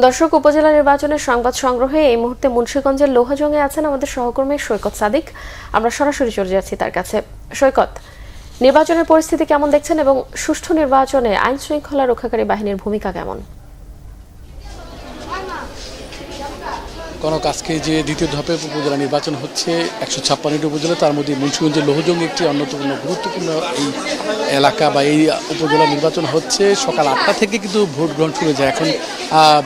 দর্শক, উপজেলা নির্বাচনের সংবাদ সংগ্রহে এই মুহূর্তে মুন্সিগঞ্জের লোহাজংয়ে আছেন আমাদের সহকর্মী সৈকত সাদিক। আমরা সরাসরি চলে যাচ্ছি তার কাছে। সৈকত, নির্বাচনের পরিস্থিতি কেমন দেখছেন এবং সুষ্ঠু নির্বাচনে আইন শৃঙ্খলা রক্ষাকারী বাহিনীর ভূমিকা কেমন? কনক, আজকে যে দ্বিতীয় ধাপে উপজেলা নির্বাচন হচ্ছে 156টি উপজেলা, তার মধ্যে মুন্সিগঞ্জের লোহজং একটি অন্যতম গুরুত্বপূর্ণ এই এলাকা বা এই উপজেলা নির্বাচন হচ্ছে। সকাল 8টা থেকে কিন্তু ভোট গ্রহণ শুরু যায়। এখন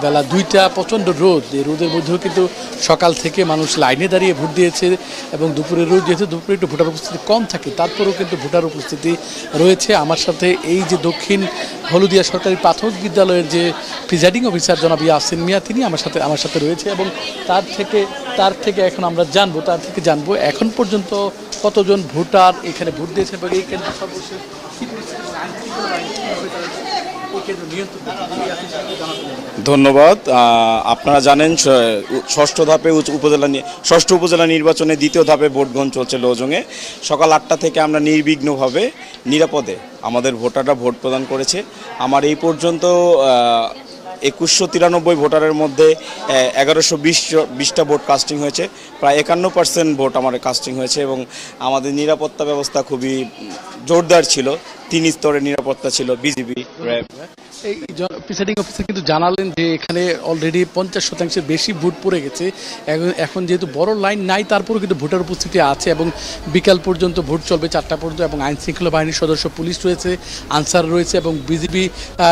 বেলা 2টা, প্রচণ্ড রোদ। এই রোদের মধ্যেও কিন্তু সকাল থেকে মানুষ লাইনে দাঁড়িয়ে ভোট দিয়েছে এবং দুপুরের রোদ, যেহেতু দুপুরে একটু ভোটার উপস্থিতি কম থাকে, তারপরেও কিন্তু ভোটার উপস্থিতি রয়েছে। আমার সাথে এই যে দক্ষিণ হলুদিয়া সরকারি প্রাথমিক বিদ্যালয়ের যে প্রিজাইডিং অফিসার জনাব ইয়াসিন মিয়া, তিনি আমার সাথে রয়েছে এবং তার থেকে এখন আমরা জানবো এখন পর্যন্ত কতজন ভোটার এখানে ভোট দিয়েছে এবং এই কেন্দ্র সর্বশেষ কি পরিস্থিতি ধন্যবাদ। আপনারা জানেন ষষ্ঠ উপজেলা নির্বাচনে দ্বিতীয় ধাপে ভোট গ্রহণ চলছে লোহজংয়ে। সকাল 8টা থেকে আমরা নির্বিঘ্নভাবে নিরাপদে আমাদের ভোটাররা ভোট প্রদান করেছে। আমার এই পর্যন্ত 2193 ভোটারের মধ্যে 1120টা ভোট কাস্টিং হয়েছে। প্রায় 51% ভোট আমার কাস্টিং হয়েছে এবং আমাদের নিরাপত্তা ব্যবস্থা খুবই জোরদার ছিল। 3 স্তরের নিরাপত্তা ছিল, বিজিবি, র্যাব। এই প্রিসাইডিং অফিসার কিন্তু জানালেন যে এখানে অলরেডি 50% বেশি ভোট পড়ে গেছে। এখন যেহেতু বড় লাইন নাই, তারপরেও কিন্তু ভোটার উপস্থিতি আছে এবং বিকাল পর্যন্ত ভোট চলবে, 4টা পর্যন্ত। এবং আইন শৃঙ্খলা বাহিনীর সদস্য, পুলিশ রয়েছে, আনসার রয়েছে এবং বিজিবি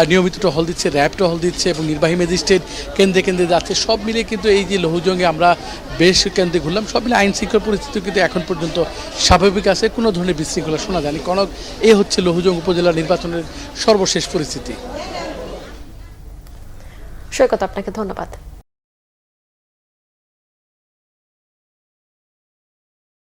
নিয়মিত টহল দিচ্ছে, র্যাব টহল দিচ্ছে এবং নির্বাহী ম্যাজিস্ট্রেট কেন্দ্রে যাচ্ছে। সব মিলিয়ে কিন্তু এই যে লোহজংয়ে আমরা বেশ কেন্দ্রে ঘুরলাম, সব মিলে আইন শৃঙ্খলা পরিস্থিতি কিন্তু এখন পর্যন্ত স্বাভাবিক আছে, কোনো ধরনের বিশৃঙ্খলা শোনা যায়নি। কনক, এই হচ্ছে লোহজং উপজেলা নির্বাচনের সর্বশেষ পরিস্থিতি। সৈকত, আপনাকে ধন্যবাদ।